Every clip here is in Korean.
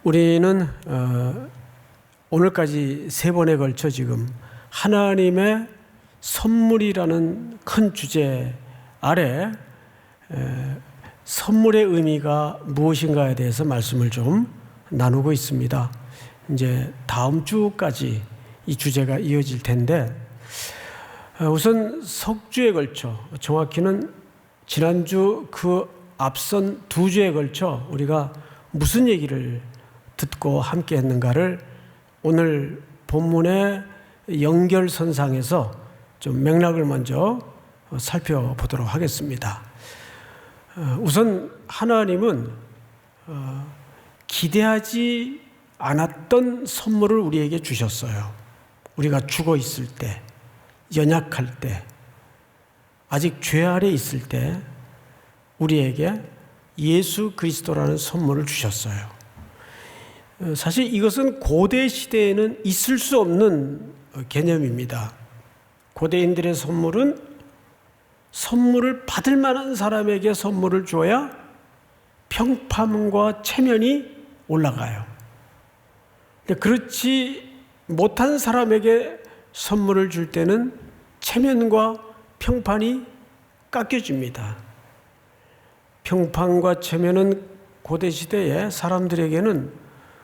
우리는 오늘까지 3번에 걸쳐 지금 하나님의 선물이라는 큰 주제 아래 선물의 의미가 무엇인가에 대해서 말씀을 좀 나누고 있습니다. 이제 다음 주까지 이 주제가 이어질 텐데, 우선 석주에 걸쳐, 정확히는 지난주 그 앞선 2주에 걸쳐 우리가 무슨 얘기를 듣고 함께 했는가를 오늘 본문의 연결선상에서 좀 맥락을 먼저 살펴보도록 하겠습니다. 우선 하나님은 기대하지 않았던 선물을 우리에게 주셨어요. 우리가 죽어 있을 때, 연약할 때, 아직 죄 아래 있을 때 우리에게 예수 그리스도라는 선물을 주셨어요. 사실 이것은 고대 시대에는 있을 수 없는 개념입니다. 고대인들의 선물을 받을 만한 사람에게 선물을 줘야 평판과 체면이 올라가요. 근데 그렇지 못한 사람에게 선물을 줄 때는 체면과 평판이 깎여집니다. 평판과 체면은 고대 시대의 사람들에게는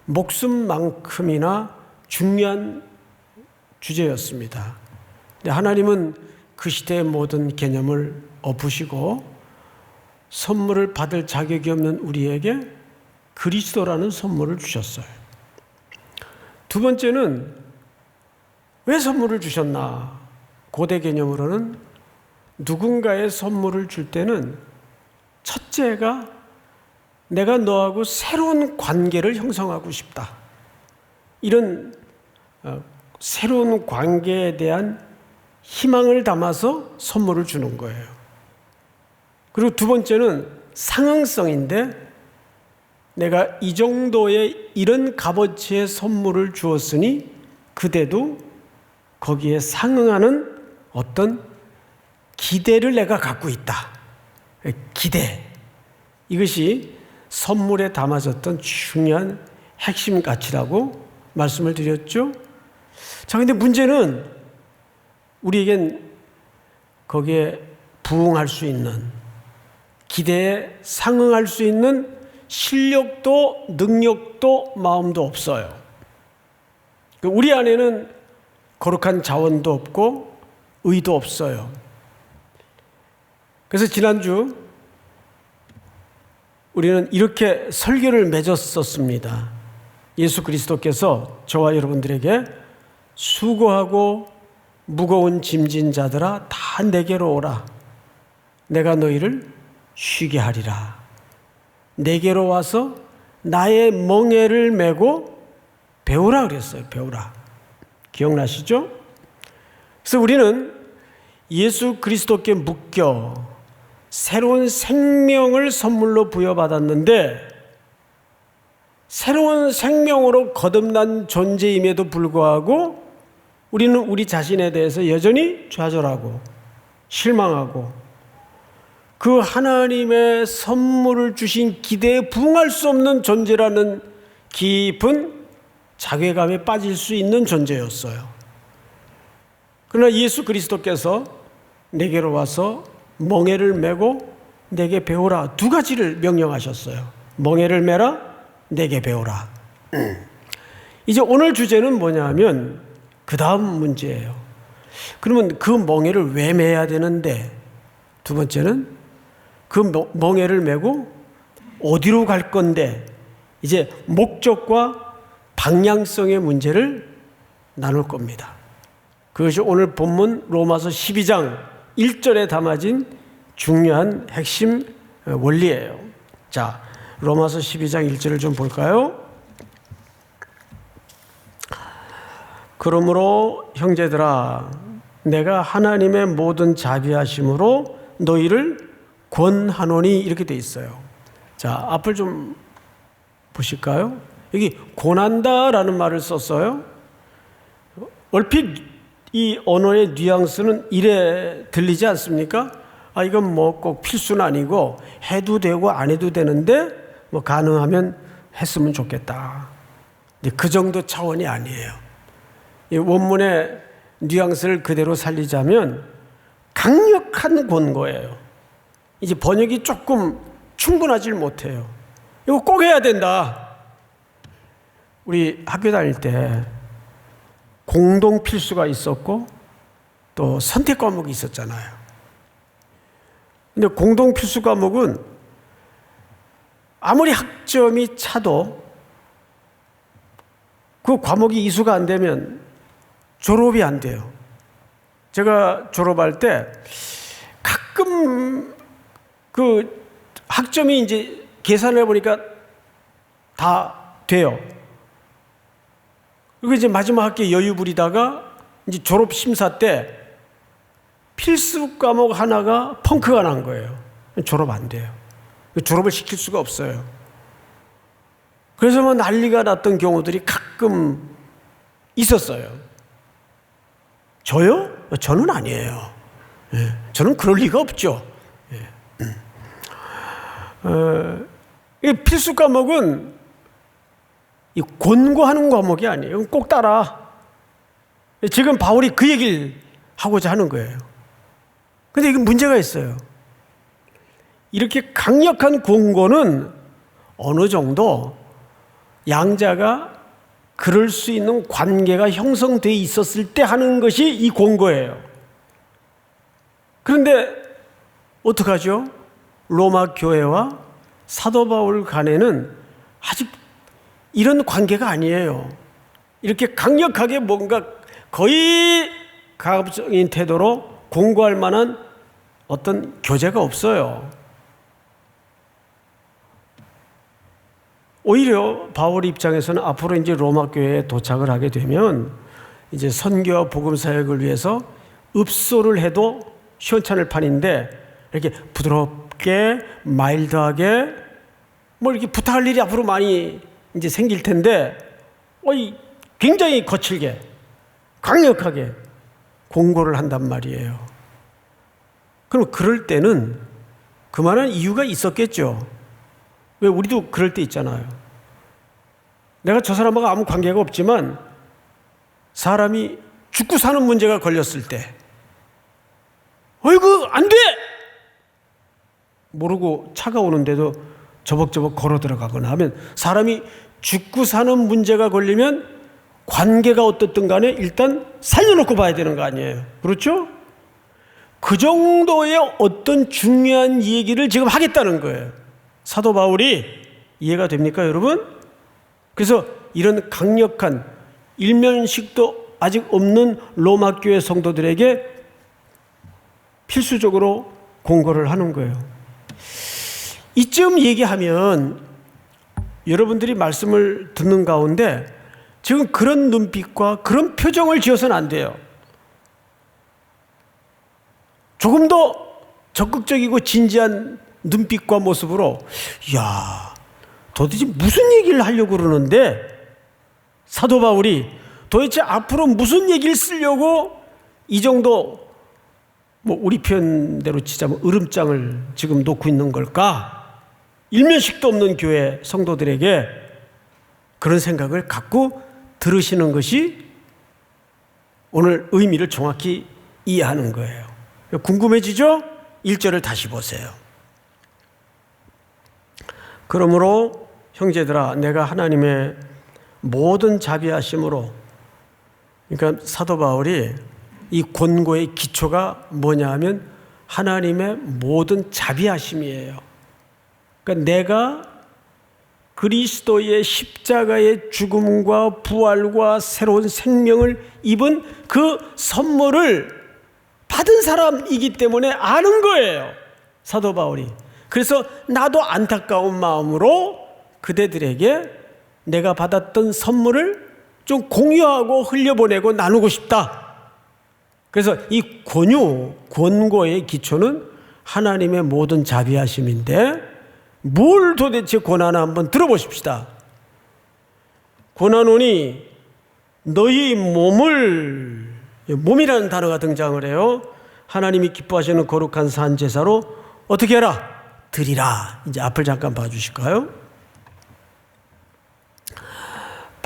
목숨만큼이나 중요한 주제였습니다. 근데 하나님은 그 시대의 모든 개념을 엎으시고 선물을 받을 자격이 없는 우리에게 그리스도라는 선물을 주셨어요. 두 번째는 왜 선물을 주셨나? 고대 개념으로는 누군가의 선물을 줄 때는 첫째가 내가 너하고 새로운 관계를 형성하고 싶다. 이런 새로운 관계에 대한 희망을 담아서 선물을 주는 거예요. 그리고 두 번째는 상응성인데, 내가 이 정도의 이런 값어치의 선물을 주었으니 그대도 거기에 상응하는 어떤 기대를 내가 갖고 있다. 기대. 이것이 선물에 담아졌던 중요한 핵심 가치라고 말씀을 드렸죠. 자, 근데 문제는 우리에겐 거기에 부응할 수 있는, 기대에 상응할 수 있는 실력도 능력도 마음도 없어요. 우리 안에는 거룩한 자원도 없고 의도 없어요. 그래서 지난주 우리는 이렇게 설교를 맺었었습니다. 예수 그리스도께서 저와 여러분들에게 수고하고 무거운 짐진 자들아 다 내게로 오라. 내가 너희를 쉬게 하리라. 내게로 와서 나의 멍에를 메고 배우라 그랬어요. 배우라. 기억나시죠? 그래서 우리는 예수 그리스도께 묶여 새로운 생명을 선물로 부여받았는데, 새로운 생명으로 거듭난 존재임에도 불구하고 우리는 우리 자신에 대해서 여전히 좌절하고 실망하고 그 하나님의 선물을 주신 기대에 부응할 수 없는 존재라는 깊은 자괴감에 빠질 수 있는 존재였어요. 그러나 예수 그리스도께서 내게로 와서 멍에를 메고 내게 배우라, 두 가지를 명령하셨어요. 멍에를 메라, 내게 배우라. 이제 오늘 주제는 뭐냐면 그 다음 문제예요. 그러면 그 멍에를 왜 메야 되는데, 두 번째는 그 멍에를 메고 어디로 갈 건데, 이제 목적과 방향성의 문제를 나눌 겁니다. 그것이 오늘 본문 로마서 12장 1절에 담아진 중요한 핵심 원리예요. 자, 로마서 12장 1절을 좀 볼까요? 그러므로 형제들아, 내가 하나님의 모든 자비하심으로 너희를 권하노니, 이렇게 돼 있어요. 자, 앞을 좀 보실까요? 여기 권한다라는 말을 썼어요. 얼핏 이 언어의 뉘앙스는 이래 들리지 않습니까? 아, 이건 뭐 꼭 필수는 아니고 해도 되고 안 해도 되는데 뭐 가능하면 했으면 좋겠다. 근데 그 정도 차원이 아니에요. 이 원문의 뉘앙스를 그대로 살리자면 강력한 권고예요. 이제 번역이 조금 충분하지 못해요. 이거 꼭 해야 된다. 우리 학교 다닐 때 공동 필수가 있었고 또 선택 과목이 있었잖아요. 근데 공동 필수 과목은 아무리 학점이 차도 그 과목이 이수가 안 되면 졸업이 안 돼요. 제가 졸업할 때 가끔 그 학점이 이제 계산을 해보니까 다 돼요. 그리고 이제 마지막 학기에 여유 부리다가 이제 졸업 심사 때 필수 과목 하나가 펑크가 난 거예요. 졸업 안 돼요. 졸업을 시킬 수가 없어요. 그래서 뭐 난리가 났던 경우들이 가끔 있었어요. 저요? 저는 아니에요. 저는 그럴 리가 없죠. 필수 과목은 권고하는 과목이 아니에요. 꼭 따라. 지금 바울이 그 얘기를 하고자 하는 거예요. 근데 이게 문제가 있어요. 이렇게 강력한 권고는 어느 정도 양자가 그럴 수 있는 관계가 형성되어 있었을 때 하는 것이 이 권고예요. 그런데 어떡하죠? 로마 교회와 사도 바울 간에는 아직 이런 관계가 아니에요. 이렇게 강력하게 뭔가 거의 가급적인 태도로 권고할 만한 어떤 교제가 없어요. 오히려 바울 입장에서는 앞으로 이제 로마 교회에 도착을 하게 되면 이제 선교와 복음 사역을 위해서 읍소를 해도 시원찮을 판인데 이렇게 부드럽게 마일드하게 뭐 이렇게 부탁할 일이 앞으로 많이 이제 생길 텐데 굉장히 거칠게 강력하게 공고를 한단 말이에요. 그럼 그럴 때는 그만한 이유가 있었겠죠. 왜 우리도 그럴 때 있잖아요. 내가 저 사람하고 아무 관계가 없지만 사람이 죽고 사는 문제가 걸렸을 때 어이구 안 돼! 모르고 차가 오는데도 저벅저벅 걸어 들어가거나 하면 사람이 죽고 사는 문제가 걸리면 관계가 어떻든 간에 일단 살려놓고 봐야 되는 거 아니에요. 그렇죠? 그 정도의 어떤 중요한 얘기를 지금 하겠다는 거예요. 사도 바울이 이해가 됩니까, 여러분? 그래서 이런 강력한 일면식도 아직 없는 로마 교회 성도들에게 필수적으로 공고를 하는 거예요. 이쯤 얘기하면 여러분들이 말씀을 듣는 가운데 지금 그런 눈빛과 그런 표정을 지어서는 안 돼요. 조금 더 적극적이고 진지한 눈빛과 모습으로 야, 도대체 무슨 얘기를 하려고 그러는데 사도 바울이 도대체 앞으로 무슨 얘기를 쓰려고 이 정도 뭐 우리 표현대로 치자면 으름장을 지금 놓고 있는 걸까? 일면식도 없는 교회 성도들에게 그런 생각을 갖고 들으시는 것이 오늘 의미를 정확히 이해하는 거예요. 궁금해지죠? 1절을 다시 보세요. 그러므로 형제들아 내가 하나님의 모든 자비하심으로, 그러니까 사도 바울이 이 권고의 기초가 뭐냐 하면 하나님의 모든 자비하심이에요. 그러니까 내가 그리스도의 십자가의 죽음과 부활과 새로운 생명을 입은 그 선물을 받은 사람이기 때문에 아는 거예요, 사도 바울이. 그래서 나도 안타까운 마음으로 그대들에게 내가 받았던 선물을 좀 공유하고 흘려보내고 나누고 싶다. 그래서 이 권고의 기초는 하나님의 모든 자비하심인데 뭘 도대체 권하나 한번 들어보십시다. 권하노니 너희 몸이라는 단어가 등장을 해요. 하나님이 기뻐하시는 거룩한 산제사로 어떻게 해라? 드리라. 이제 앞을 잠깐 봐주실까요?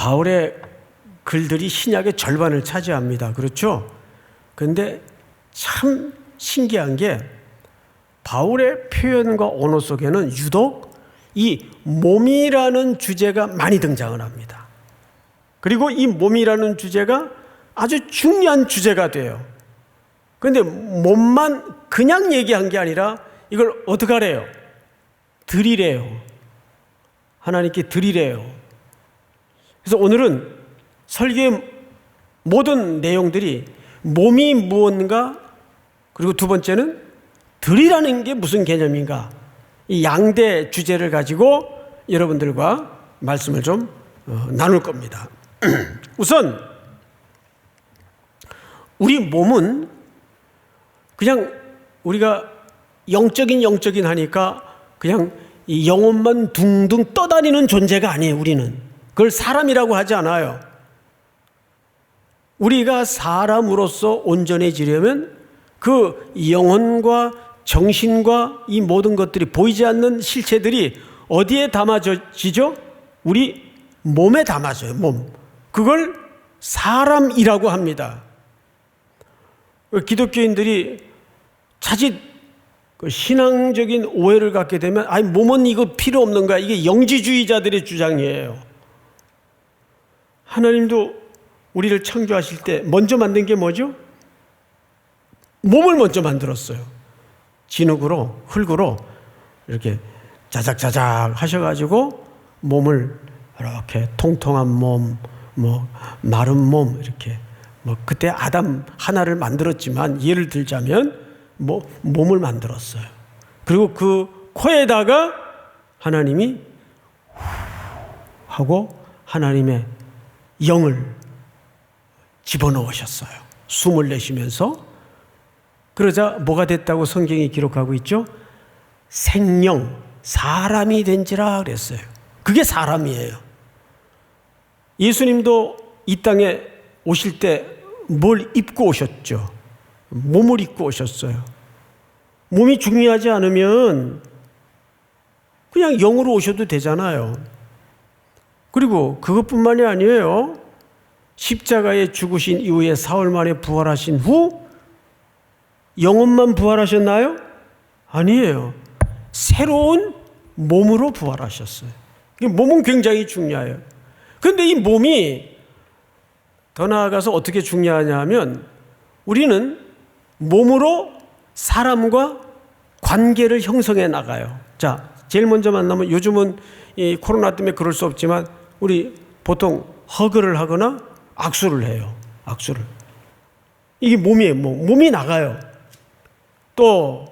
바울의 글들이 신약의 절반을 차지합니다. 그렇죠? 그런데 참 신기한 게 바울의 표현과 언어 속에는 유독 이 몸이라는 주제가 많이 등장을 합니다. 그리고 이 몸이라는 주제가 아주 중요한 주제가 돼요. 그런데 몸만 그냥 얘기한 게 아니라 이걸 어떻게 하래요? 드리래요. 하나님께 드리래요. 그래서 오늘은 설교의 모든 내용들이 몸이 무언가, 그리고 두 번째는 드리라는 게 무슨 개념인가, 이 양대 주제를 가지고 여러분들과 말씀을 좀 나눌 겁니다. 우선 우리 몸은 그냥 우리가 영적인 하니까 그냥 이 영혼만 둥둥 떠다니는 존재가 아니에요. 우리는 그걸 사람이라고 하지 않아요. 우리가 사람으로서 온전해지려면 그 영혼과 정신과 이 모든 것들이 보이지 않는 실체들이 어디에 담아지죠? 우리 몸에 담아져요. 몸. 그걸 사람이라고 합니다. 기독교인들이 자칫 신앙적인 오해를 갖게 되면 아니 몸은 이거 필요 없는 거야. 이게 영지주의자들의 주장이에요. 하나님도 우리를 창조하실 때 먼저 만든 게 뭐죠? 몸을 먼저 만들었어요. 진흙으로, 흙으로 이렇게 자작자작 하셔가지고 몸을 이렇게 통통한 몸, 뭐 마른 몸 이렇게 그때 아담 하나를 만들었지만 예를 들자면 몸을 만들었어요. 그리고 그 코에다가 하나님이 하고 하나님의 영을 집어넣으셨어요. 숨을 내쉬면서. 그러자 뭐가 됐다고 성경이 기록하고 있죠? 생명, 사람이 된지라 그랬어요. 그게 사람이에요. 예수님도 이 땅에 오실 때 뭘 입고 오셨죠? 몸을 입고 오셨어요. 몸이 중요하지 않으면 그냥 영으로 오셔도 되잖아요. 그리고 그것뿐만이 아니에요. 십자가에 죽으신 이후에 사흘 만에 부활하신 후 영혼만 부활하셨나요? 아니에요. 새로운 몸으로 부활하셨어요. 몸은 굉장히 중요해요. 그런데 이 몸이 더 나아가서 어떻게 중요하냐 하면 우리는 몸으로 사람과 관계를 형성해 나가요. 자, 제일 먼저 만나면 요즘은 이 코로나 때문에 그럴 수 없지만 우리 보통 허그를 하거나 악수를 해요. 악수를. 이게 몸이에요. 몸이 나가요. 또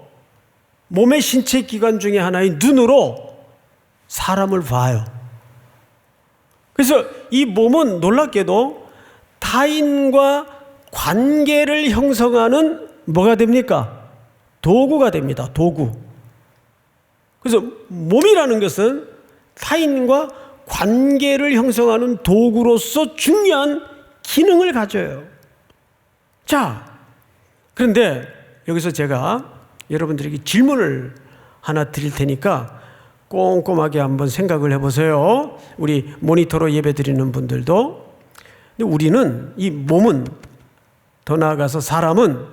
몸의 신체 기관 중에 하나인 눈으로 사람을 봐요. 그래서 이 몸은 놀랍게도 타인과 관계를 형성하는 뭐가 됩니까? 도구가 됩니다. 도구. 그래서 몸이라는 것은 타인과 관계를 형성하는 도구로서 중요한 기능을 가져요. 자, 그런데 여기서 제가 여러분들에게 질문을 하나 드릴 테니까 꼼꼼하게 한번 생각을 해보세요. 우리 모니터로 예배 드리는 분들도. 근데 우리는, 이 몸은, 더 나아가서 사람은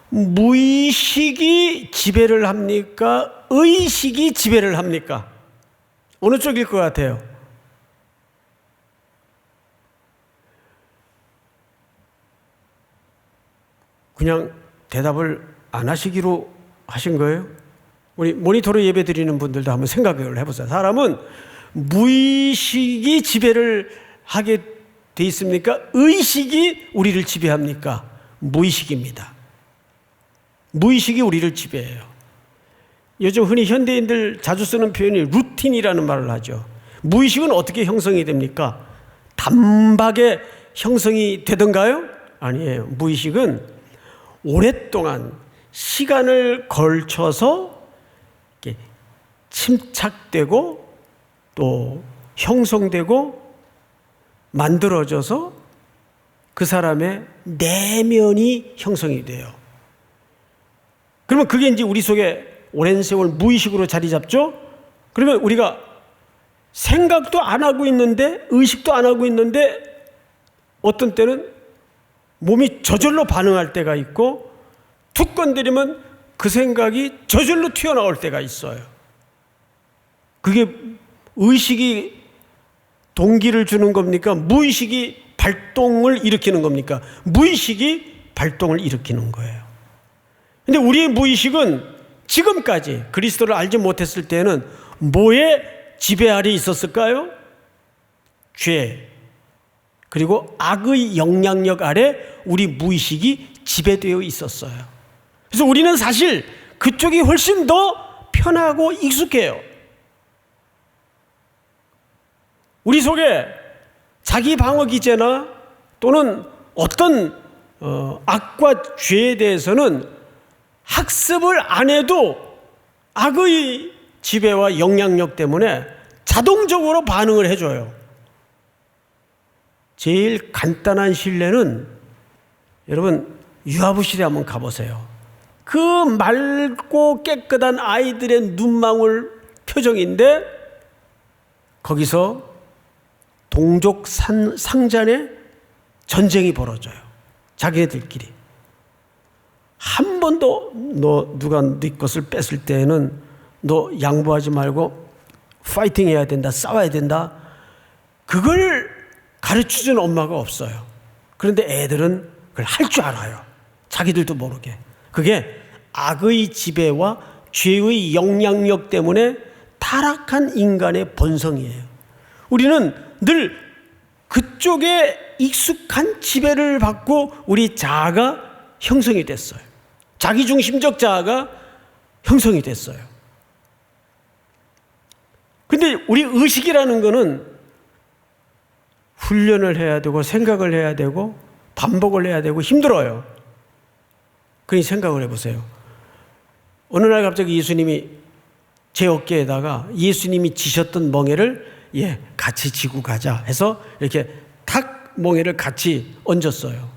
무의식이 지배를 합니까? 의식이 지배를 합니까? 어느 쪽일 것 같아요? 그냥 대답을 안 하시기로 하신 거예요? 우리 모니터로 예배 드리는 분들도 한번 생각을 해보세요. 사람은 무의식이 지배를 하게 돼 있습니까? 의식이 우리를 지배합니까? 무의식입니다. 무의식이 우리를 지배해요. 요즘 흔히 현대인들 자주 쓰는 표현이 루틴이라는 말을 하죠. 무의식은 어떻게 형성이 됩니까? 단박에 형성이 되던가요? 아니에요. 무의식은 오랫동안 시간을 걸쳐서 이렇게 침착되고 또 형성되고 만들어져서 그 사람의 내면이 형성이 돼요. 그러면 그게 이제 우리 속에 오랜 세월 무의식으로 자리 잡죠? 그러면 우리가 생각도 안 하고 있는데, 의식도 안 하고 있는데 어떤 때는 몸이 저절로 반응할 때가 있고, 툭 건드리면 그 생각이 저절로 튀어나올 때가 있어요. 그게 의식이 동기를 주는 겁니까? 무의식이 발동을 일으키는 겁니까? 무의식이 발동을 일으키는 거예요. 근데 우리의 무의식은 지금까지 그리스도를 알지 못했을 때는 뭐의 지배 아래 있었을까요? 죄, 그리고 악의 영향력 아래 우리 무의식이 지배되어 있었어요. 그래서 우리는 사실 그쪽이 훨씬 더 편하고 익숙해요. 우리 속에 자기 방어 기제나 또는 어떤 악과 죄에 대해서는 학습을 안 해도 악의 지배와 영향력 때문에 자동적으로 반응을 해줘요. 제일 간단한 신뢰는 여러분 유아부실에 한번 가보세요. 그 맑고 깨끗한 아이들의 눈망울 표정인데 거기서 동족 상잔의 전쟁이 벌어져요. 자기네들끼리. 한 번도 누가 네 것을 뺏을 때에는 너 양보하지 말고 파이팅 해야 된다, 싸워야 된다. 그걸 가르쳐준 엄마가 없어요. 그런데 애들은 그걸 할 줄 알아요. 자기들도 모르게. 그게 악의 지배와 죄의 영향력 때문에 타락한 인간의 본성이에요. 우리는 늘 그쪽에 익숙한 지배를 받고 우리 자아가 형성이 됐어요. 자기중심적 자아가 형성이 됐어요. 근데 우리 의식이라는 거는 훈련을 해야 되고 생각을 해야 되고 반복을 해야 되고 힘들어요. 그러니 생각을 해보세요. 어느 날 갑자기 예수님이 제 어깨에다가 예수님이 지셨던 멍에를 같이 지고 가자 해서 이렇게 탁 멍에를 같이 얹었어요.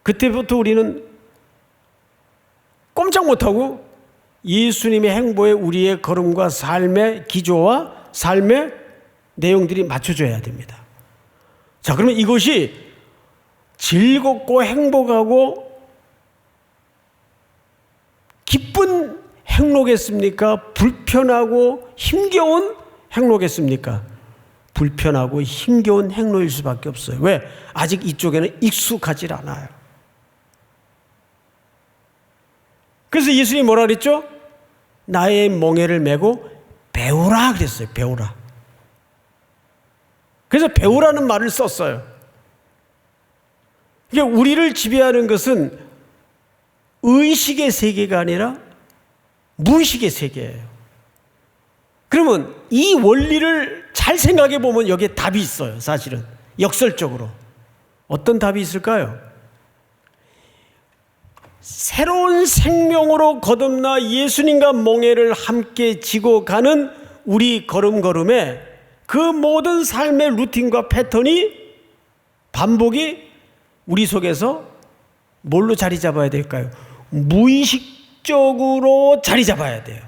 그때부터 우리는 꼼짝 못하고 예수님의 행보에 우리의 걸음과 삶의 기조와 삶의 내용들이 맞춰져야 됩니다. 자, 그러면 이것이 즐겁고 행복하고 기쁜 행로겠습니까? 불편하고 힘겨운 행로겠습니까? 불편하고 힘겨운 행로일 수밖에 없어요. 왜? 아직 이쪽에는 익숙하지 않아요. 그래서 예수님이 뭐라 그랬죠? 나의 멍에를 메고 배우라 그랬어요. 배우라. 그래서 배우라는 말을 썼어요. 그러니까 우리를 지배하는 것은 의식의 세계가 아니라 무의식의 세계예요. 그러면 이 원리를 잘 생각해 보면 여기에 답이 있어요. 사실은 역설적으로 어떤 답이 있을까요? 새로운 생명으로 거듭나 예수님과 멍에를 함께 지고 가는 우리 걸음걸음에 그 모든 삶의 루틴과 패턴이 반복이 우리 속에서 뭘로 자리 잡아야 될까요? 무의식적으로 자리 잡아야 돼요.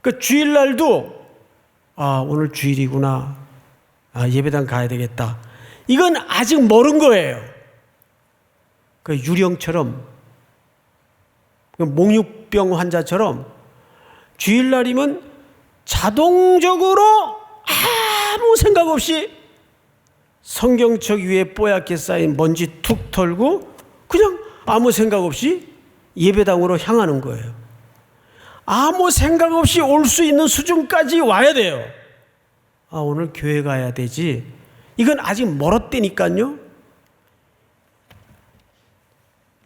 그 주일날도 오늘 주일이구나. 예배당 가야 되겠다. 이건 아직 모른 거예요. 그 유령처럼, 그 몽유병 환자처럼 주일날이면 자동적으로 아무 생각 없이 성경책 위에 뽀얗게 쌓인 먼지 툭 털고 그냥 아무 생각 없이 예배당으로 향하는 거예요. 아무 생각 없이 올 수 있는 수준까지 와야 돼요. 오늘 교회 가야 되지. 이건 아직 멀었다니까요.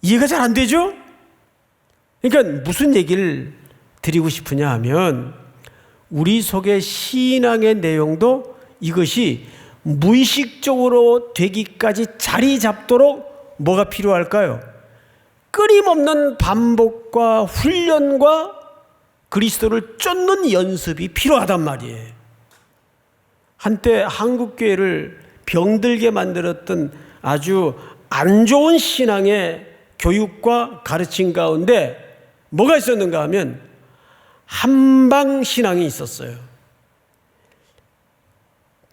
이해가 잘 안 되죠? 그러니까 무슨 얘기를 드리고 싶으냐 하면 우리 속의 신앙의 내용도 이것이 무의식적으로 되기까지 자리 잡도록 뭐가 필요할까요? 끊임없는 반복과 훈련과 그리스도를 쫓는 연습이 필요하단 말이에요. 한때 한국교회를 병들게 만들었던 아주 안 좋은 신앙의 교육과 가르침 가운데 뭐가 있었는가 하면 한방 신앙이 있었어요.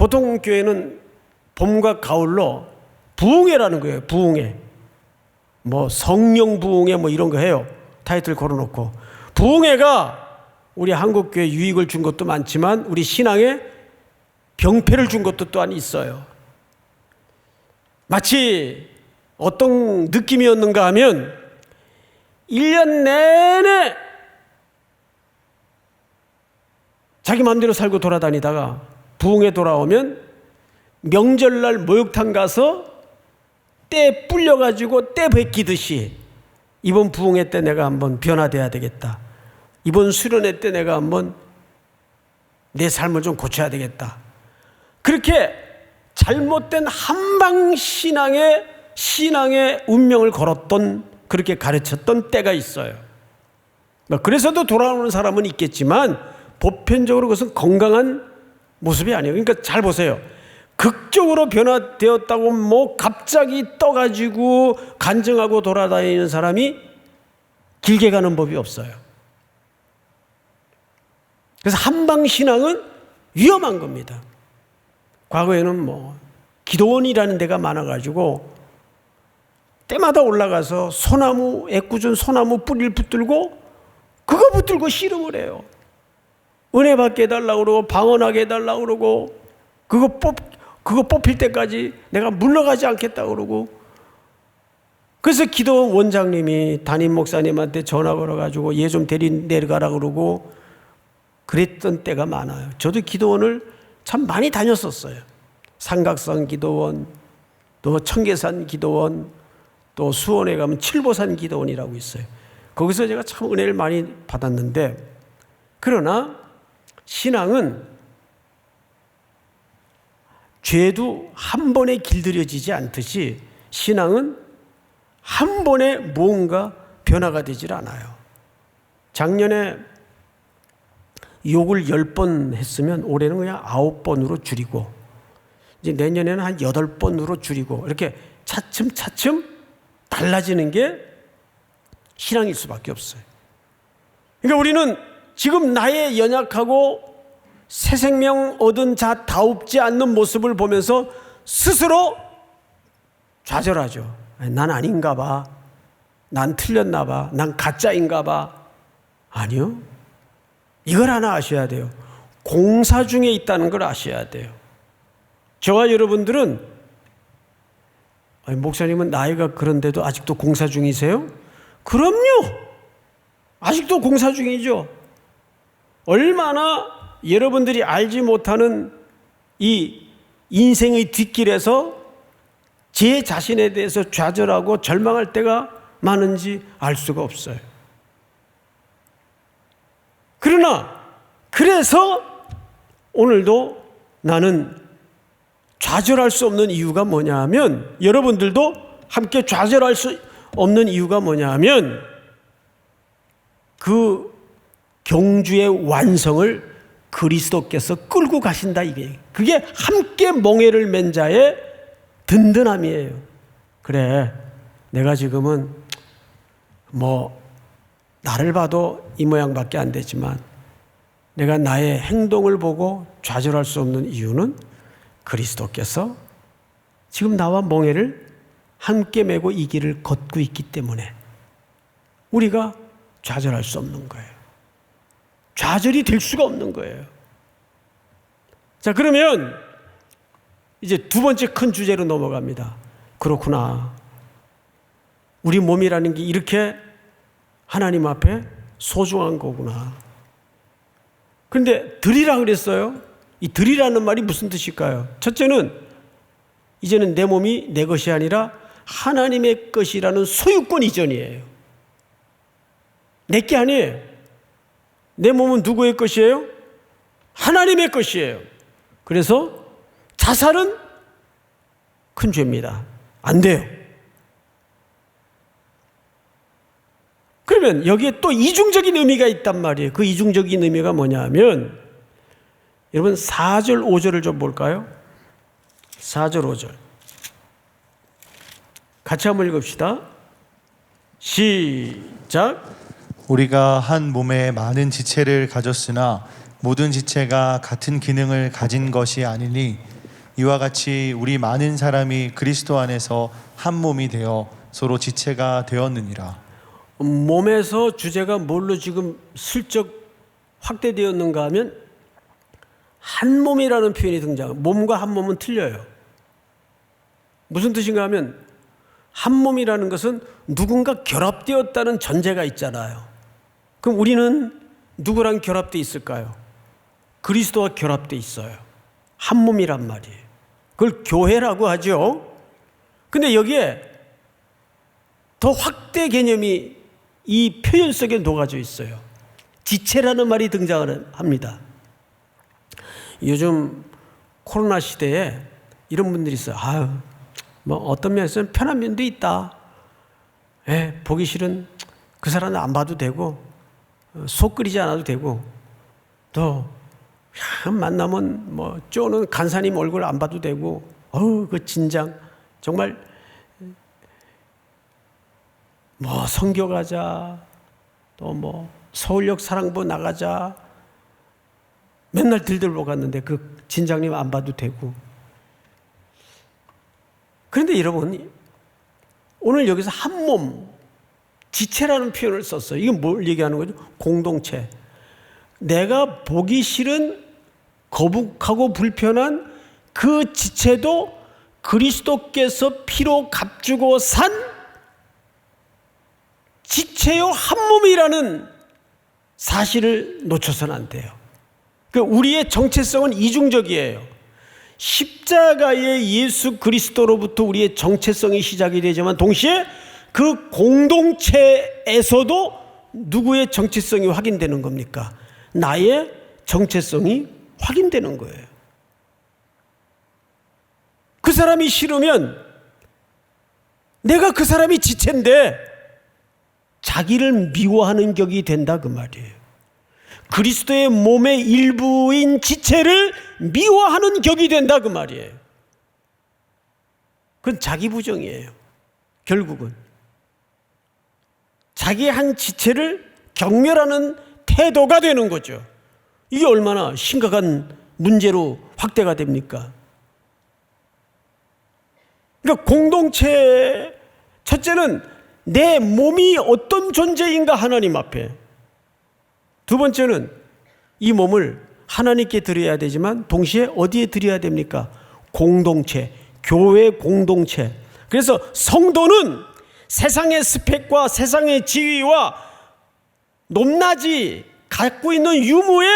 보통 교회는 봄과 가을로 부흥회라는 거예요. 부흥회. 뭐 성령 부흥회 뭐 이런 거 해요. 타이틀 걸어놓고. 부흥회가 우리 한국교회 유익을 준 것도 많지만 우리 신앙에 병폐를 준 것도 또한 있어요. 마치 어떤 느낌이었는가 하면 1년 내내 자기 마음대로 살고 돌아다니다가 부흥회 돌아오면 명절날 목욕탕 가서 때 불려가지고 때 베끼듯이 이번 부흥회 때 내가 한번 변화돼야 되겠다. 이번 수련회 때 내가 한번 내 삶을 좀 고쳐야 되겠다. 그렇게 잘못된 한방신앙의 운명을 걸었던, 그렇게 가르쳤던 때가 있어요. 그래서도 돌아오는 사람은 있겠지만 보편적으로 그것은 건강한 모습이 아니에요. 그러니까 잘 보세요. 극적으로 변화되었다고 뭐 갑자기 떠가지고 간증하고 돌아다니는 사람이 길게 가는 법이 없어요. 그래서 한방신앙은 위험한 겁니다. 과거에는 뭐 기도원이라는 데가 많아가지고 때마다 올라가서 소나무, 애꿎은 소나무 뿌리를 붙들고 그거 붙들고 씨름을 해요. 은혜 받게 해달라고 그러고 방언하게 해달라고 그러고 그거 뽑힐 때까지 내가 물러가지 않겠다고 그러고. 그래서 기도원 원장님이 담임 목사님한테 전화 걸어가지고 얘 좀 내려가라고 그러고 그랬던 때가 많아요. 저도 기도원을 참 많이 다녔었어요. 삼각산 기도원, 또 청계산 기도원, 또 수원에 가면 칠보산 기도원이라고 있어요. 거기서 제가 참 은혜를 많이 받았는데, 그러나 신앙은 죄도 한 번에 길들여지지 않듯이 신앙은 한 번에 뭔가 변화가 되질 않아요. 작년에 욕을 10번 했으면 올해는 그냥 9번으로 줄이고, 이제 내년에는 한 8번으로 줄이고, 이렇게 차츰차츰 달라지는 게 신앙일 수밖에 없어요. 그러니까 우리는 지금 나의 연약하고 새 생명 얻은 자 다웁지 않는 모습을 보면서 스스로 좌절하죠. 난 아닌가 봐. 난 틀렸나 봐. 난 가짜인가 봐. 아니요. 이걸 하나 아셔야 돼요. 공사 중에 있다는 걸 아셔야 돼요. 저와 여러분들은, 목사님은 나이가 그런데도 아직도 공사 중이세요? 그럼요. 아직도 공사 중이죠. 얼마나 여러분들이 알지 못하는 이 인생의 뒷길에서 제 자신에 대해서 좌절하고 절망할 때가 많은지 알 수가 없어요. 그러나 그래서 오늘도 나는 좌절할 수 없는 이유가 뭐냐 하면, 여러분들도 함께 좌절할 수 없는 이유가 뭐냐 하면, 그 경주의 완성을 그리스도께서 끌고 가신다, 이게. 그게 함께 멍에를 맨 자의 든든함이에요. 그래, 내가 지금은 뭐 나를 봐도 이 모양밖에 안 되지만 내가 나의 행동을 보고 좌절할 수 없는 이유는 그리스도께서 지금 나와 멍에를 함께 메고 이 길을 걷고 있기 때문에 우리가 좌절할 수 없는 거예요. 좌절이 될 수가 없는 거예요. 자, 그러면 이제 두 번째 큰 주제로 넘어갑니다. 그렇구나. 우리 몸이라는 게 이렇게 하나님 앞에 소중한 거구나. 그런데 드리라 그랬어요. 이 드리라는 말이 무슨 뜻일까요? 첫째는 이제는 내 몸이 내 것이 아니라 하나님의 것이라는 소유권 이전이에요. 내 게 아니에요. 내 몸은 누구의 것이에요? 하나님의 것이에요. 그래서 자살은 큰 죄입니다. 안 돼요. 그러면 여기에 또 이중적인 의미가 있단 말이에요. 그 이중적인 의미가 뭐냐 하면, 여러분 4절 5절을 좀 볼까요? 4절 5절 같이 한번 읽읍시다. 시작. 우리가 한 몸에 많은 지체를 가졌으나 모든 지체가 같은 기능을 가진 것이 아니니 이와 같이 우리 많은 사람이 그리스도 안에서 한 몸이 되어 서로 지체가 되었느니라. 몸에서 주제가 뭘로 지금 슬쩍 확대되었는가 하면 한 몸이라는 표현이 등장해요. 몸과 한 몸은 틀려요. 무슨 뜻인가 하면 한 몸이라는 것은 누군가 결합되었다는 전제가 있잖아요. 그럼 우리는 누구랑 결합되어 있을까요? 그리스도와 결합되어 있어요. 한 몸이란 말이에요. 그걸 교회라고 하죠. 근데 여기에 더 확대 개념이 이 표현 속에 녹아져 있어요. 지체라는 말이 등장을 합니다. 요즘 코로나 시대에 이런 분들이 있어요. 아유, 뭐 어떤 면에서는 편한 면도 있다. 보기 싫은 그 사람은 안 봐도 되고 속 끓이지 않아도 되고 또 만나면 뭐 쪼는 간사님 얼굴 안 봐도 되고 그 진장 정말 뭐 선교 가자 또 뭐 서울역 사랑부 나가자 맨날 들들보 갔는데 그 진장님 안 봐도 되고. 그런데 여러분 오늘 여기서 한 몸 지체라는 표현을 썼어요. 이건 뭘 얘기하는 거죠? 공동체. 내가 보기 싫은 거북하고 불편한 그 지체도 그리스도께서 피로 값주고 산 지체요 한 몸이라는 사실을 놓쳐서는 안 돼요. 우리의 정체성은 이중적이에요. 십자가의 예수 그리스도로부터 우리의 정체성이 시작이 되지만 동시에 그 공동체에서도 누구의 정체성이 확인되는 겁니까? 나의 정체성이 확인되는 거예요. 그 사람이 싫으면 내가 그 사람이 지체인데 자기를 미워하는 격이 된다 그 말이에요. 그리스도의 몸의 일부인 지체를 미워하는 격이 된다 그 말이에요. 그건 자기 부정이에요. 결국은 자기 한 지체를 경멸하는 태도가 되는 거죠. 이게 얼마나 심각한 문제로 확대가 됩니까? 그러니까 공동체 첫째는 내 몸이 어떤 존재인가 하나님 앞에, 두 번째는 이 몸을 하나님께 드려야 되지만 동시에 어디에 드려야 됩니까? 공동체, 교회 공동체. 그래서 성도는 세상의 스펙과 세상의 지위와 높낮이 갖고 있는 유무에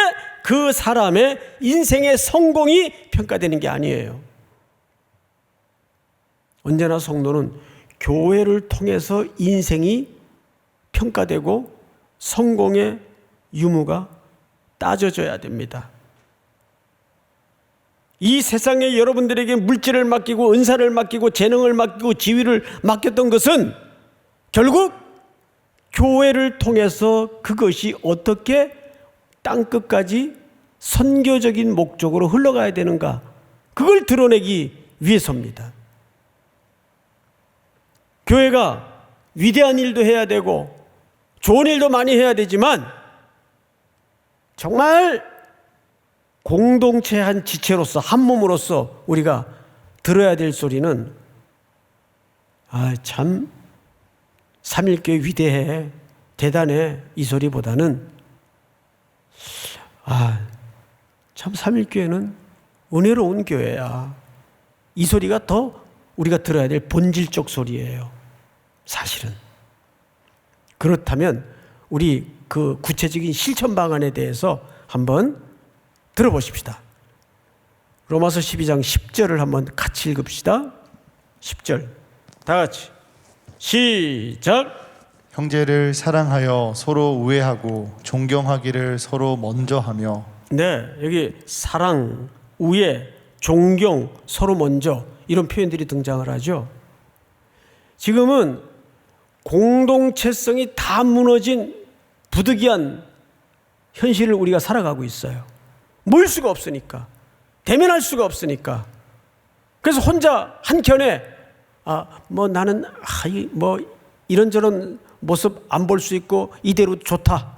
그 사람의 인생의 성공이 평가되는 게 아니에요. 언제나 성도는 교회를 통해서 인생이 평가되고 성공의 유무가 따져져야 됩니다. 이 세상에 여러분들에게 물질을 맡기고 은사를 맡기고 재능을 맡기고 지위를 맡겼던 것은 결국 교회를 통해서 그것이 어떻게 땅끝까지 선교적인 목적으로 흘러가야 되는가, 그걸 드러내기 위해서입니다. 교회가 위대한 일도 해야 되고 좋은 일도 많이 해야 되지만 정말 공동체 한 지체로서 한 몸으로서 우리가 들어야 될 소리는 참 삼일교회 위대해 대단해 이 소리보다는 참 삼일교회는 은혜로운 교회야, 이 소리가 더 우리가 들어야 될 본질적 소리예요. 사실은 그렇다면 우리 그 구체적인 실천 방안에 대해서 한번 들어보십시다. 로마서 12장 10절을 한번 같이 읽읍시다. 10절 다 같이 시작. 형제를 사랑하여 서로 우애하고 존경하기를 서로 먼저 하며. 네, 여기 사랑, 우애, 존경, 서로 먼저 이런 표현들이 등장을 하죠. 지금은 공동체성이 다 무너진 부득이한 현실을 우리가 살아가고 있어요. 모일 수가 없으니까, 대면할 수가 없으니까. 그래서 혼자 한켠에 나는 이런저런 모습 안 볼 수 있고 이대로 좋다.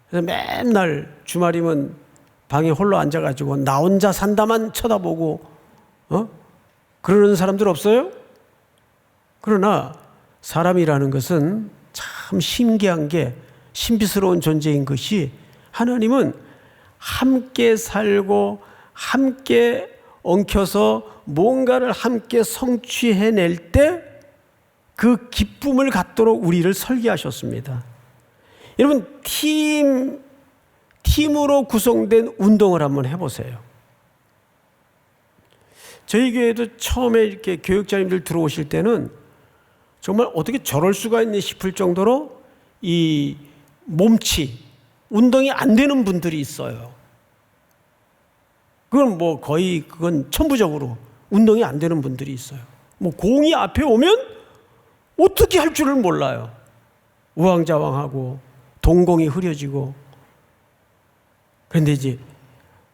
그래서 맨날 주말이면 방에 홀로 앉아가지고 나 혼자 산다만 쳐다보고 그러는 사람들 없어요? 그러나 사람이라는 것은 참 신기한 게, 신비스러운 존재인 것이, 하나님은 함께 살고 함께 엉켜서 뭔가를 함께 성취해낼 때 그 기쁨을 갖도록 우리를 설계하셨습니다. 여러분, 팀으로 구성된 운동을 한번 해보세요. 저희 교회도 처음에 이렇게 교육자님들 들어오실 때는 정말 어떻게 저럴 수가 있니 싶을 정도로 이 몸치, 운동이 안 되는 분들이 있어요. 그건 뭐 거의 그건 천부적으로 운동이 안 되는 분들이 있어요. 뭐 공이 앞에 오면 어떻게 할 줄을 몰라요. 우왕좌왕하고 동공이 흐려지고. 그런데 이제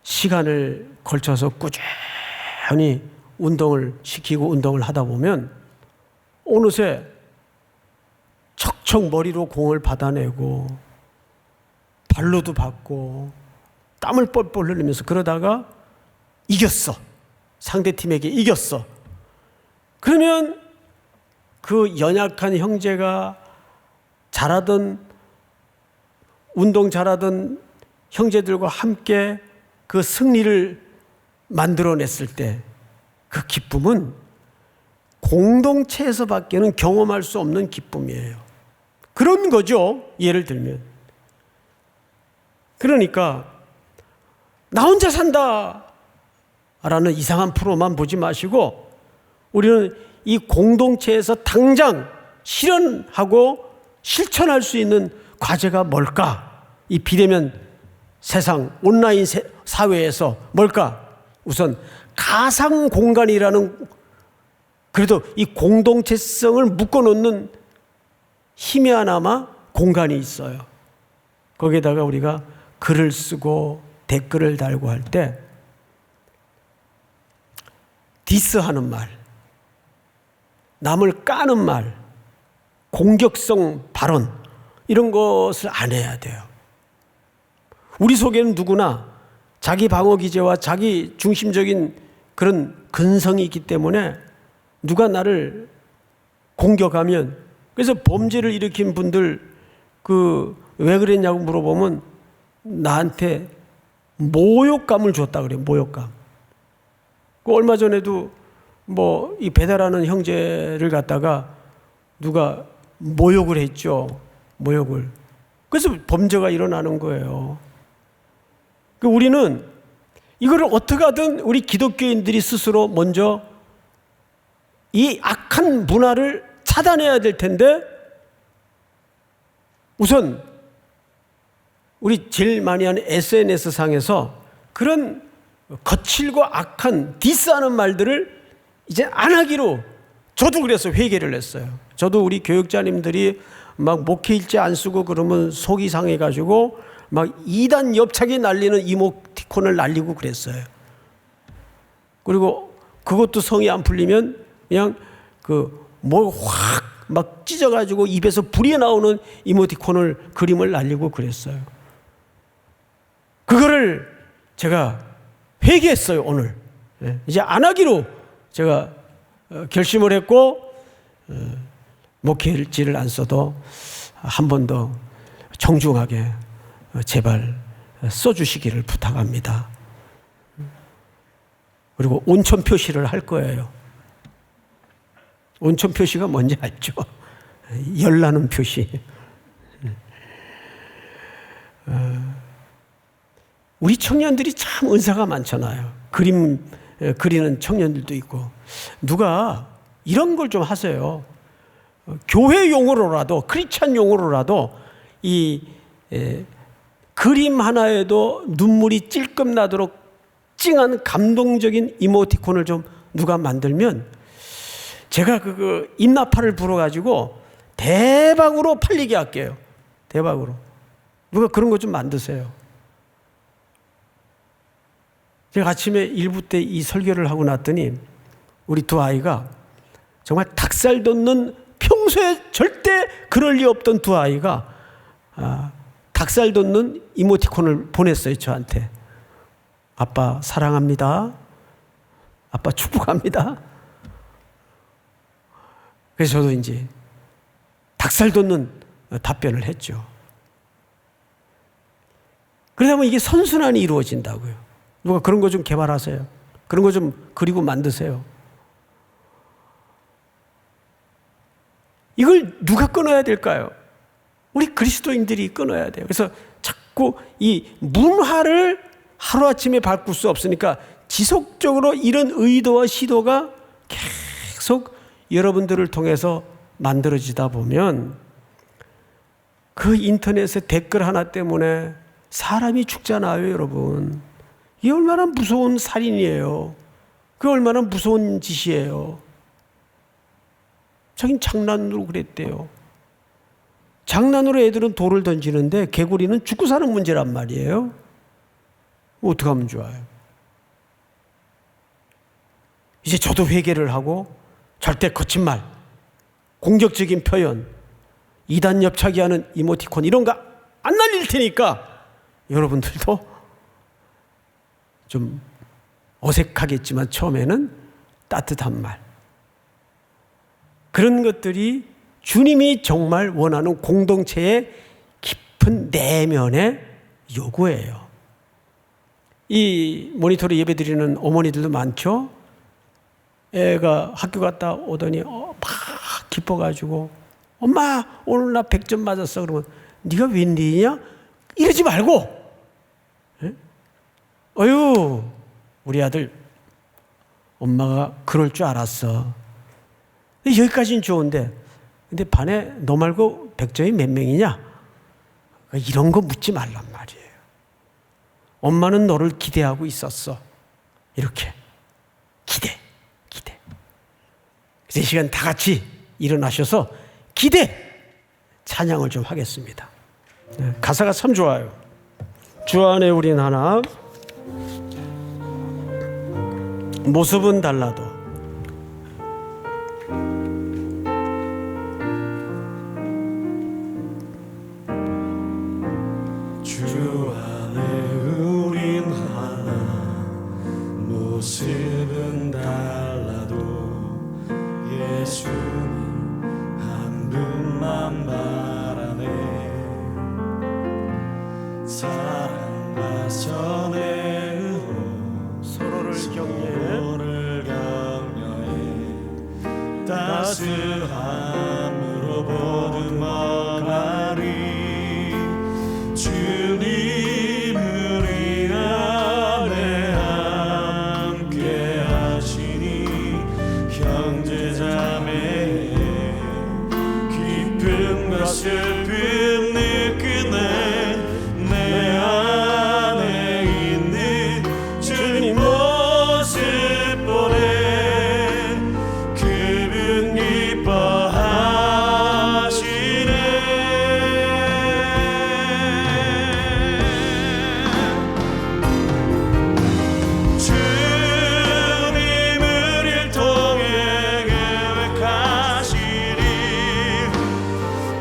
시간을 걸쳐서 꾸준히 운동을 시키고 운동을 하다 보면 어느새 척척 머리로 공을 받아내고 발로도 받고 땀을 뻘뻘 흘리면서, 그러다가 이겼어. 상대팀에게 이겼어. 그러면 그 연약한 형제가 잘하던, 운동 잘하던 형제들과 함께 그 승리를 만들어냈을 때 그 기쁨은 공동체에서밖에는 경험할 수 없는 기쁨이에요. 그런 거죠, 예를 들면. 그러니까 나 혼자 산다 라는 이상한 프로만 보지 마시고, 우리는 이 공동체에서 당장 실현하고 실천할 수 있는 과제가 뭘까? 이 비대면 세상, 온라인 사회에서 뭘까? 우선 가상 공간이라는, 그래도 이 공동체성을 묶어놓는 힘이 하나마 공간이 있어요. 거기에다가 우리가 글을 쓰고 댓글을 달고 할 때 디스하는 말, 남을 까는 말, 공격성 발언, 이런 것을 안 해야 돼요. 우리 속에는 누구나 자기 방어 기제와 자기 중심적인 그런 근성이 있기 때문에 누가 나를 공격하면, 그래서 범죄를 일으킨 분들 왜 그랬냐고 물어보면 나한테 모욕감을 줬다 그래요. 모욕감. 얼마 전에도 뭐 이 배달하는 형제를 갖다가 누가 모욕을 했죠. 모욕을. 그래서 범죄가 일어나는 거예요. 우리는 이거를 어떻게 하든 우리 기독교인들이 스스로 먼저 이 악한 문화를 차단해야 될 텐데, 우선 우리 제일 많이 하는 SNS 상에서 그런 거칠고 악한 디스하는 말들을 이제 안 하기로, 저도 그래서 회개를 했어요. 저도 우리 교육자님들이 막 목회일지 안 쓰고 그러면 속이 상해가지고 막 2단 옆차기 날리는 이모티콘을 날리고 그랬어요. 그리고 그것도 성이 안 풀리면 그냥 뭐 확 막 찢어가지고 입에서 불이 나오는 이모티콘을, 그림을 날리고 그랬어요. 그거를 제가 회개했어요, 오늘. 이제 안 하기로 제가 결심을 했고, 목회일지를 안 써도 한 번 더 정중하게 제발 써주시기를 부탁합니다. 그리고 온천 표시를 할 거예요. 온천 표시가 뭔지 알죠? 열나는 표시. 우리 청년들이 참 은사가 많잖아요. 그림 그리는 청년들도 있고. 누가 이런 걸 좀 하세요. 교회 용어로라도, 크리스찬 용어로라도 이 그림 하나에도 눈물이 찔끔 나도록 찡한 감동적인 이모티콘을 좀 누가 만들면 제가 인나파를 불어가지고 대박으로 팔리게 할게요. 대박으로. 누가 그런 거 좀 만드세요. 제가 아침에 일부 때 이 설교를 하고 났더니 우리 두 아이가 정말 닭살 돋는, 평소에 절대 그럴 리 없던 두 아이가 닭살 돋는 이모티콘을 보냈어요, 저한테. 아빠 사랑합니다. 아빠 축복합니다. 그래서 저도 이제 닭살 돋는 답변을 했죠. 그러다 보면 이게 선순환이 이루어진다고요. 누가 그런 거 좀 개발하세요. 그런 거 좀 그리고 만드세요. 이걸 누가 끊어야 될까요? 우리 그리스도인들이 끊어야 돼요. 그래서 자꾸 이 문화를 하루아침에 바꿀 수 없으니까 지속적으로 이런 의도와 시도가 계속 여러분들을 통해서 만들어지다 보면 그 인터넷에 댓글 하나 때문에 사람이 죽잖아요, 여러분. 이게 얼마나 무서운 살인이에요. 그게 얼마나 무서운 짓이에요. 자긴 장난으로 그랬대요. 장난으로 애들은 돌을 던지는데 개구리는 죽고 사는 문제란 말이에요. 어떻게 하면 좋아요? 이제 저도 회개를 하고 절대 거친 말, 공격적인 표현, 이단 엽차기하는 이모티콘 이런 거 안 날릴 테니까 여러분들도 좀 어색하겠지만 처음에는 따뜻한 말, 그런 것들이 주님이 정말 원하는 공동체의 깊은 내면의 요구예요. 이 모니터로 예배드리는 어머니들도 많죠. 애가 학교 갔다 오더니 막 기뻐가지고 엄마 오늘 나 100점 맞았어. 그러면 네가 웬일이냐? 이러지 말고 어휴 우리 아들 엄마가 그럴 줄 알았어. 여기까지는 좋은데 근데 반에 너 말고 100점이 몇 명이냐? 이런 거 묻지 말란 말이에요. 엄마는 너를 기대하고 있었어. 이렇게 기대. 그래서 이 시간 다 같이 일어나셔서 기대 찬양을 좀 하겠습니다. 가사가 참 좋아요. 주 안에 우린 하나 모습은 달라도 주 안에 우린 하나 모습은 달라도 예수님 한 분만 바라네. 사랑과 선의 의로 서로를 격려해 따스함으로 보듬어가리. 주님을 이 안에 함께 하시니 형제자매 기쁨과 슬픔 느끼네. 내 안에 있는 주님 모습 보네. 그분 기뻐하시네. 주님을 일통해 계획하시리.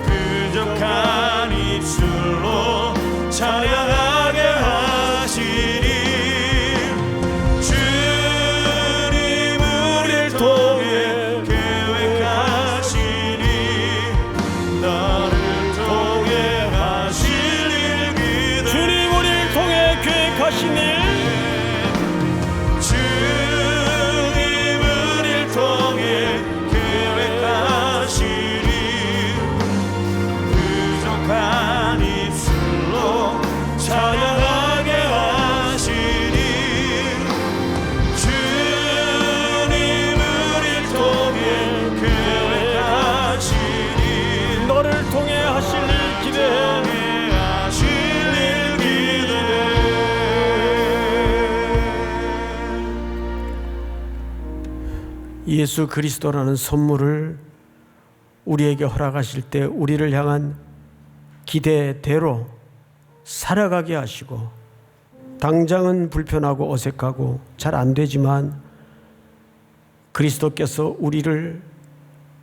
부족한 입술로 찬양하게 하시리. 주님을 일통해 계획하시니 너를 통해 하실 일 기대. 주님 우리를 통해 계획하시니 주님을 일통해 계획하시니 부족한 입술로 찬양하게 하시니. 주님을 일통해 계획하시니 너를 통해 하실 일 기대해. 하실 일 기대해. 예수 그리스도라는 선물을 우리에게 허락하실 때 우리를 향한 기대대로 살아가게 하시고, 당장은 불편하고 어색하고 잘 안 되지만 그리스도께서 우리를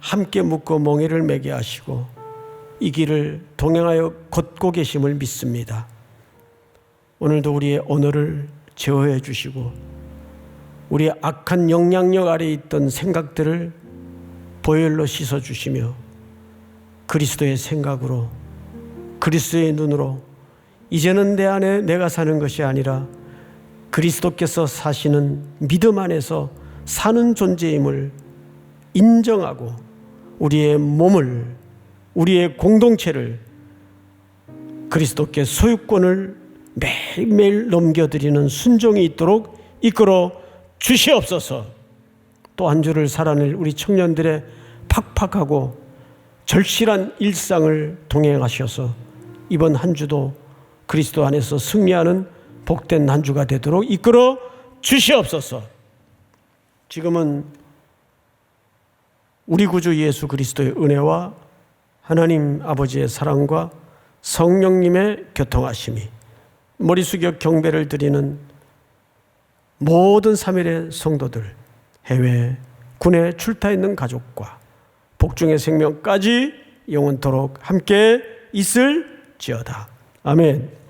함께 묶어 멍에를 매게 하시고 이 길을 동행하여 걷고 계심을 믿습니다. 오늘도 우리의 언어를 제어해 주시고 우리 악한 영향력 아래 있던 생각들을 보혈로 씻어주시며 그리스도의 생각으로, 그리스도의 눈으로 이제는 내 안에 내가 사는 것이 아니라 그리스도께서 사시는 믿음 안에서 사는 존재임을 인정하고 우리의 몸을, 우리의 공동체를 그리스도께 소유권을 매일매일 넘겨드리는 순종이 있도록 이끌어 주시옵소서. 또 한 주를 살아낼 우리 청년들의 팍팍하고 절실한 일상을 동행하셔서 이번 한 주도 그리스도 안에서 승리하는 복된 한 주가 되도록 이끌어 주시옵소서. 지금은 우리 구주 예수 그리스도의 은혜와 하나님 아버지의 사랑과 성령님의 교통하심이, 머리 숙여 경배를 드리는 모든 3일의 성도들, 해외 군에 출타 있는 가족과 복중의 생명까지 영원토록 함께 있을지어다. 아멘.